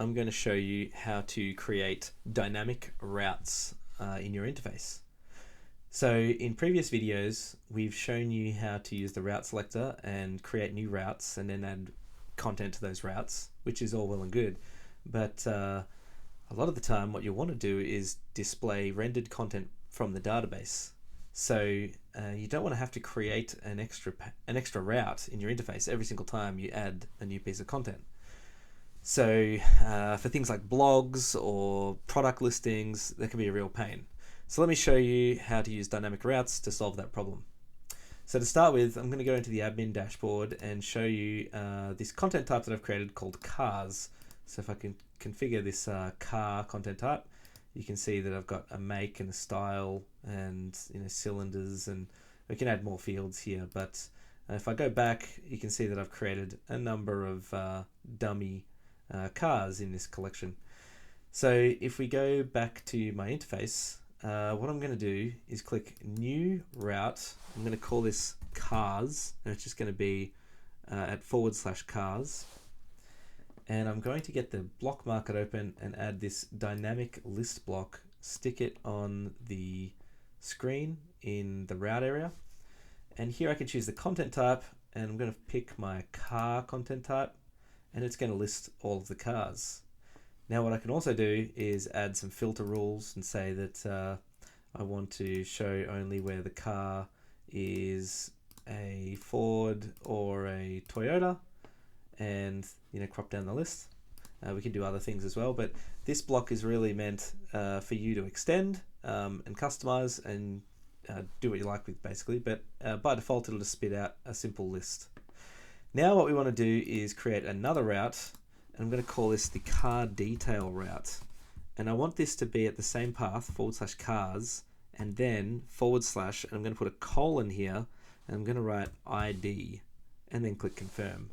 I'm going to show you how to create dynamic routes in your interface. So in previous videos, we've shown you how to use the route selector and create new routes and then add content to those routes, which is all well and good. But a lot of the time what you want to do is display rendered content from the database. So you don't want to have to create an extra route in your interface every single time you add a new piece of content. So for things like blogs or product listings, that can be a real pain. So let me show you how to use dynamic routes to solve that problem. So to start with, I'm going to go into the admin dashboard and show you this content type that I've created called cars. So if I can configure this car content type, you can see that I've got a make and a style and cylinders, and we can add more fields here. But if I go back, you can see that I've created a number of dummy cars in this collection. So if we go back to my interface, what I'm going to do is click New Route. I'm going to call this Cars, and it's just going to be at /cars. And I'm going to get the block market open and add this dynamic list block, stick it on the screen in the route area. And here I can choose the content type, and I'm going to pick my car content type, and it's going to list all of the cars. Now what I can also do is add some filter rules and say that I want to show only where the car is a Ford or a Toyota, and crop down the list. We can do other things as well, but this block is really meant for you to extend and customize and do what you like with, basically, but by default it'll just spit out a simple list. Now what we want to do is create another route, and I'm going to call this the car detail route, and I want this to be at the same path /cars and then / and I'm going to put a colon here, and I'm going to write ID and then click confirm.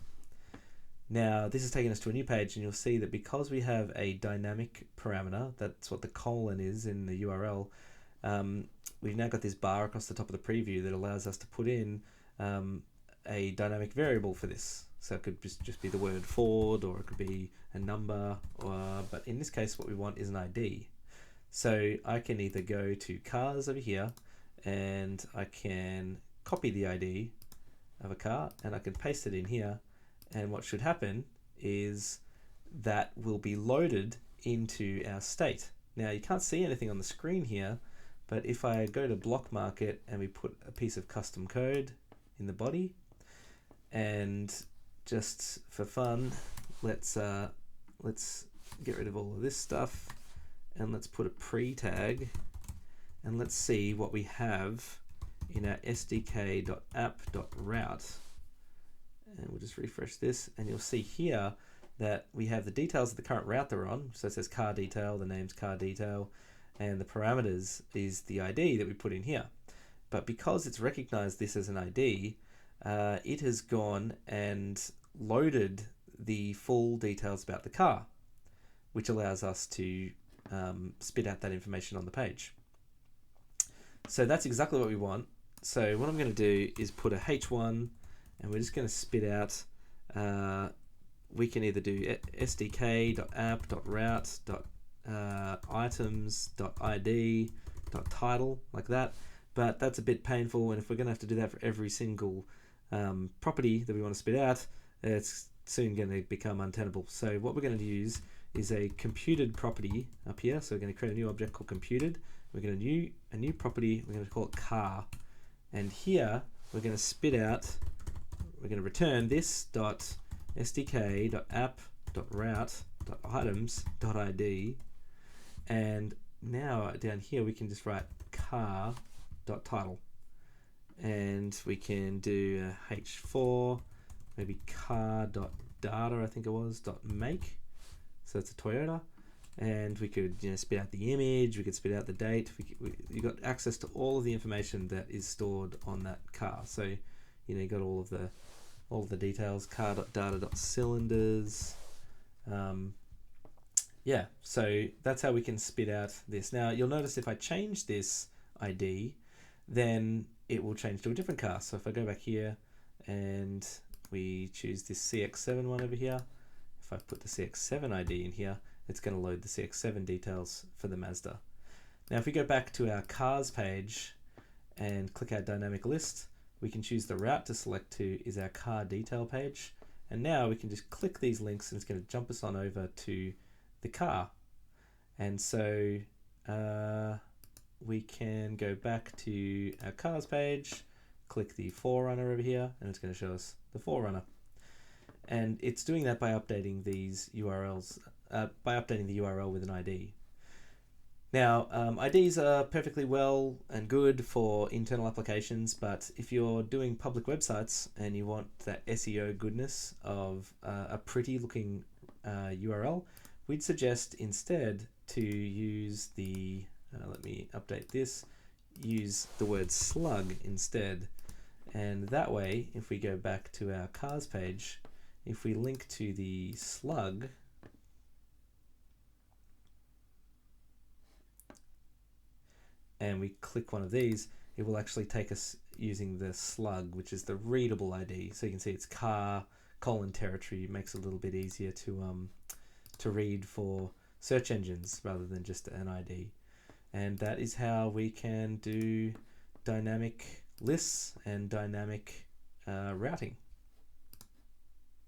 Now this is taking us to a new page, and you'll see that because we have a dynamic parameter, that's what the colon is in the URL, we've now got this bar across the top of the preview that allows us to put in a dynamic variable for this. So it could just be the word Ford, or it could be a number, but in this case what we want is an ID. So I can either go to cars over here, and I can copy the ID of a car, and I can paste it in here, and what should happen is that will be loaded into our state. Now you can't see anything on the screen here, but if I go to block market and we put a piece of custom code in the body, and just for fun, let's get rid of all of this stuff, and let's put a pre-tag, and let's see what we have in our sdk.app.route. And we'll just refresh this, and you'll see here that we have the details of the current route they're on. So it says car detail, the name's car detail, and the parameters is the ID that we put in here. But because it's recognized this as an ID, it has gone and loaded the full details about the car, which allows us to spit out that information on the page. So that's exactly what we want. So what I'm going to do is put a H1, and we're just going to spit out, we can either do sdk.app.route.items.id.title, like that, but that's a bit painful, and if we're going to have to do that for every single property that we want to spit out, it's soon going to become untenable. So what we're going to use is a computed property up here. So we're going to create a new object called computed. We're going to do a new property, we're going to call it car, and here we're going to spit out, we're going to return this .sdk.app.route.items.id, and now down here we can just write car.title, and we can do a H4, maybe car.data, I think it was, .make, so it's a Toyota, and we could spit out the image, we could spit out the date, you got access to all of the information that is stored on that car. So you got all of the details, car.data.cylinders. Yeah, so that's how we can spit out this. Now you'll notice if I change this ID, then it will change to a different car. So if I go back here and we choose this CX7 one over here, if if I put the CX-7 ID in here, it's going to load the CX-7 details for the Mazda. Now if we go back to our cars page and click our dynamic list, we can choose the route to select to is our car detail page, and now we can just click these links and it's going to jump us on over to the car. And so we can go back to our cars page, click the 4Runner over here, and it's going to show us the 4Runner. And it's doing that by updating these URLs, by updating the URL with an ID. Now, IDs are perfectly well and good for internal applications, but if you're doing public websites and you want that SEO goodness of a pretty looking URL, we'd suggest instead to use the, let me update this, use the word slug instead. And that way, if we go back to our cars page, if we link to the slug, and we click one of these, it will actually take us using the slug, which is the readable ID. So you can see it's car, territory. It makes it a little bit easier to read for search engines rather than just an ID. And that is how we can do dynamic lists and dynamic routing.